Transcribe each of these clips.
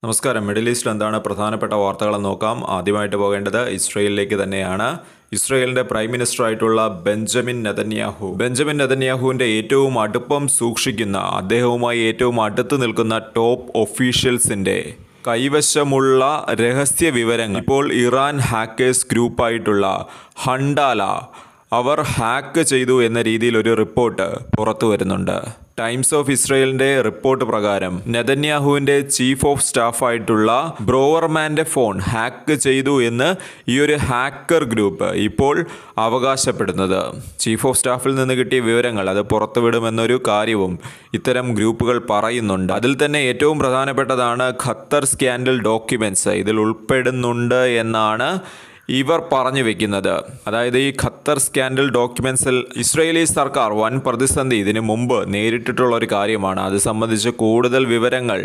നമസ്കാരം. മിഡിൽ ഈസ്റ്റിൽ എന്താണ് പ്രധാനപ്പെട്ട വാർത്തകളെന്ന് നോക്കാം. ആദ്യമായിട്ട് പോകേണ്ടത് ഇസ്രയേലിലേക്ക് തന്നെയാണ്. ഇസ്രയേലിൻ്റെ പ്രൈം മിനിസ്റ്റർ ആയിട്ടുള്ള ബെഞ്ചമിൻ നെതന്യാഹുവിൻ്റെ ഏറ്റവും അടുപ്പം സൂക്ഷിക്കുന്ന, അദ്ദേഹവുമായി ഏറ്റവും അടുത്ത് നിൽക്കുന്ന ടോപ്പ് ഒഫീഷ്യൽസിൻ്റെ കൈവശമുള്ള രഹസ്യ വിവരങ്ങൾ ഇപ്പോൾ ഇറാൻ ഹാക്കേഴ്സ് ഗ്രൂപ്പായിട്ടുള്ള ഹണ്ടാല അവർ ഹാക്ക് ചെയ്തു എന്ന രീതിയിൽ ഒരു റിപ്പോർട്ട് പുറത്തു വരുന്നുണ്ട്. ടൈംസ് ഓഫ് ഇസ്രയേലിൻ്റെ റിപ്പോർട്ട് പ്രകാരം നെതന്യാഹുവിൻ്റെ ചീഫ് ഓഫ് സ്റ്റാഫായിട്ടുള്ള ബ്രോവർമാൻ്റെ ഫോൺ ഹാക്ക് ചെയ്തു എന്ന് ഈ ഒരു ഹാക്കർ ഗ്രൂപ്പ് ഇപ്പോൾ അവകാശപ്പെടുന്നത്. ചീഫ് ഓഫ് സ്റ്റാഫിൽ നിന്ന് കിട്ടിയ വിവരങ്ങൾ അത് പുറത്തുവിടുമെന്നൊരു കാര്യവും ഇത്തരം ഗ്രൂപ്പുകൾ പറയുന്നുണ്ട്. അതിൽ തന്നെ ഏറ്റവും പ്രധാനപ്പെട്ടതാണ് ഖത്തർ സ്കാൻഡൽ ഡോക്യുമെൻറ്റ്സ് ഇതിൽ ഉൾപ്പെടുന്നുണ്ട് എന്നാണ് ഇവർ പറഞ്ഞു വെക്കുന്നത്. അതായത് ഈ ഖത്തർ സ്കാൻഡൽ ഡോക്യുമെൻസിൽ ഇസ്രയേലി സർക്കാർ വൻ പ്രതിസന്ധി ഇതിനു മുമ്പ് നേരിട്ടിട്ടുള്ള ഒരു കാര്യമാണ്. അത് സംബന്ധിച്ച് കൂടുതൽ വിവരങ്ങൾ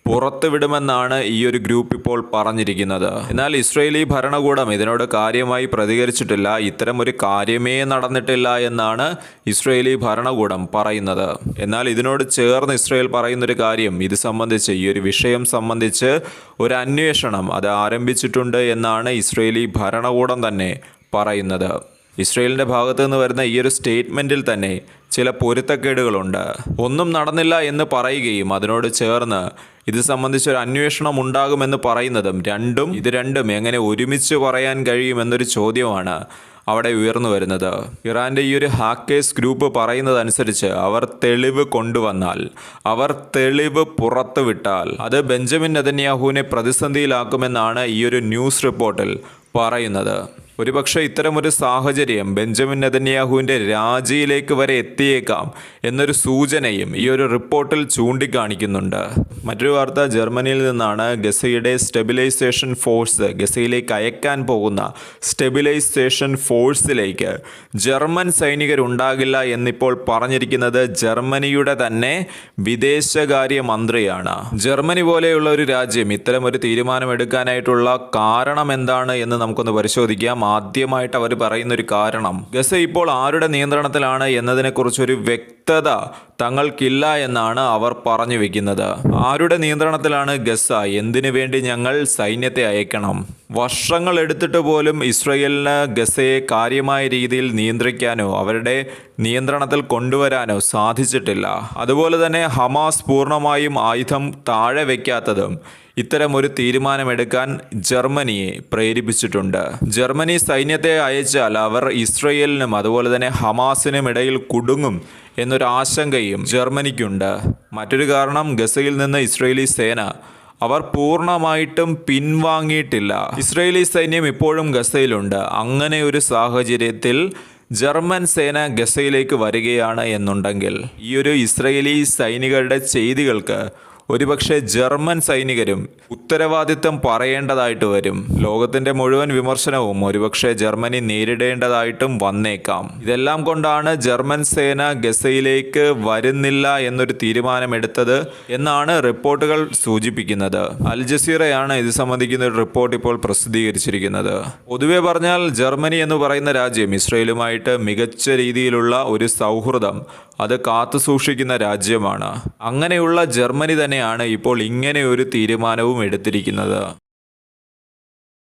പുറത്തുവിടുമെന്നാണ് ഈ ഒരു ഗ്രൂപ്പ് ഇപ്പോൾ പറഞ്ഞിരിക്കുന്നത്. എന്നാൽ ഇസ്രയേലി ഭരണകൂടം ഇതിനോട് കാര്യമായി പ്രതികരിച്ചിട്ടില്ല. ഇത്തരം ഒരു കാര്യമേ നടന്നിട്ടില്ല എന്നാണ് ഇസ്രയേലി ഭരണകൂടം പറയുന്നത്. എന്നാൽ ഇതിനോട് ചേർന്ന് ഇസ്രയേൽ പറയുന്നൊരു കാര്യം, ഇത് സംബന്ധിച്ച് ഈ ഒരു വിഷയം സംബന്ധിച്ച് ഒരു അന്വേഷണം അത് ആരംഭിച്ചിട്ടുണ്ട് എന്നാണ് ഇസ്രയേലി ഭരണകൂടം തന്നെ പറയുന്നത്. ഇസ്രയേലിൻ്റെ ഭാഗത്തു നിന്ന് വരുന്ന ഈ ഒരു സ്റ്റേറ്റ്മെൻറ്റിൽ തന്നെ ചില പൊരുത്തക്കേടുകളുണ്ട്. ഒന്നും നടന്നില്ല എന്ന് പറയുകയും അതിനോട് ചേർന്ന് ഇത് സംബന്ധിച്ചൊരു അന്വേഷണം ഉണ്ടാകുമെന്ന് പറയുന്നതും ഇത് രണ്ടും എങ്ങനെ ഒരുമിച്ച് പറയാൻ കഴിയുമെന്നൊരു ചോദ്യമാണ് അവിടെ ഉയർന്നു വരുന്നത്. ഇറാൻ്റെ ഈ ഒരു ഹാക്കേഴ്സ് ഗ്രൂപ്പ് പറയുന്നതനുസരിച്ച് അവർ തെളിവ് കൊണ്ടുവന്നാൽ, അവർ തെളിവ് പുറത്തുവിട്ടാൽ അത് ബെഞ്ചമിൻ നെതന്യാഹുവിനെ പ്രതിസന്ധിയിലാക്കുമെന്നാണ് ഈ ഒരു ന്യൂസ് റിപ്പോർട്ടിൽ പറയുന്നത്. ഒരുപക്ഷെ ഇത്തരമൊരു സാഹചര്യം ബെഞ്ചമിൻ നെതന്യാഹുവിൻ്റെ രാജിയിലേക്ക് വരെ എത്തിയേക്കാം എന്നൊരു സൂചനയും ഈ ഒരു റിപ്പോർട്ടിൽ ചൂണ്ടിക്കാണിക്കുന്നുണ്ട്. മറ്റൊരു വാർത്ത ജർമ്മനിയിൽ നിന്നാണ്. ഗസയുടെ സ്റ്റെബിലൈസേഷൻ ഫോഴ്സ്, ഗസയിലേക്ക് അയക്കാൻ പോകുന്ന സ്റ്റെബിലൈസേഷൻ ഫോഴ്സിലേക്ക് ജർമ്മൻ സൈനികരുണ്ടാകില്ല എന്നിപ്പോൾ പറഞ്ഞിരിക്കുന്നത് ജർമ്മനിയുടെ തന്നെ വിദേശകാര്യ മന്ത്രിയാണ്. ജർമ്മനി പോലെയുള്ള ഒരു രാജ്യം ഇത്തരം ഒരു തീരുമാനമെടുക്കാനായിട്ടുള്ള കാരണം എന്താണ് എന്ന് നമുക്കൊന്ന് പരിശോധിക്കാം. ആദ്യമായിട്ട് അവർ പറയുന്നൊരു കാരണം, ഗസ ഇപ്പോൾ ആരുടെ നിയന്ത്രണത്തിലാണ് എന്നതിനെക്കുറിച്ചൊരു വ്യക്തത തങ്ങൾക്കില്ല എന്നാണ് അവർ പറഞ്ഞു വെക്കുന്നത്. ആരുടെ നിയന്ത്രണത്തിലാണ് ഗസ? എന്തിനു വേണ്ടി ഞങ്ങൾ സൈന്യത്തെ അയക്കണം? വർഷങ്ങൾ എടുത്തിട്ട് പോലും ഇസ്രയേലിന് ഗസയെ കാര്യമായ രീതിയിൽ നിയന്ത്രിക്കാനോ അവരുടെ നിയന്ത്രണത്തിൽ കൊണ്ടുവരാനോ സാധിച്ചിട്ടില്ല. അതുപോലെ തന്നെ ഹമാസ് പൂർണ്ണമായും ആയുധം താഴെ വയ്ക്കാത്തതും ഇത്തരം ഒരു തീരുമാനമെടുക്കാൻ ജർമ്മനിയെ പ്രേരിപ്പിച്ചിട്ടുണ്ട്. ജർമ്മനി സൈന്യത്തെ അയച്ചാൽ അവർ ഇസ്രയേലിനും അതുപോലെ തന്നെ ഹമാസിനും ഇടയിൽ കുടുങ്ങും എന്നൊരു ആശങ്കയും ജർമ്മനിക്കുണ്ട്. മറ്റൊരു കാരണം, ഗസയിൽ നിന്ന് ഇസ്രയേലി സേന അവർ പൂർണ്ണമായിട്ടും പിൻവാങ്ങിയിട്ടില്ല. ഇസ്രയേലി സൈന്യം ഇപ്പോഴും ഗസയിലുണ്ട്. അങ്ങനെ ഒരു സാഹചര്യത്തിൽ ജർമ്മൻ സേന ഗസയിലേക്ക് വരികയാണ് എന്നുണ്ടെങ്കിൽ ഈ ഒരു ഇസ്രയേലി സൈനികരുടെ ചെയ്തികൾക്ക് ഒരുപക്ഷെ ജർമ്മൻ സൈനികരും ഉത്തരവാദിത്തം പറയേണ്ടതായിട്ട് വരും. ലോകത്തിൻ്റെ മുഴുവൻ വിമർശനവും ഒരുപക്ഷെ ജർമ്മനി നേരിടേണ്ടതായിട്ടും വന്നേക്കാം. ഇതെല്ലാം കൊണ്ടാണ് ജർമ്മൻ സേന ഗസയിലേക്ക് വരുന്നില്ല എന്നൊരു തീരുമാനമെടുത്തത് എന്നാണ് റിപ്പോർട്ടുകൾ സൂചിപ്പിക്കുന്നത്. അൽ ജസീറയാണ് ഇത് സംബന്ധിക്കുന്ന ഒരു റിപ്പോർട്ട് ഇപ്പോൾ പ്രസിദ്ധീകരിച്ചിരിക്കുന്നത്. പൊതുവെ പറഞ്ഞാൽ ജർമ്മനി എന്ന് പറയുന്ന രാജ്യം ഇസ്രയേലുമായിട്ട് മികച്ച രീതിയിലുള്ള ഒരു സൗഹൃദം അത് കാത്തു സൂക്ഷിക്കുന്ന രാജ്യമാണ്. അങ്ങനെയുള്ള ജർമ്മനി തന്നെയാണ് ഇപ്പോൾ ഇങ്ങനെ ഒരു തീരുമാനവും എടുത്തിരിക്കുന്നത്.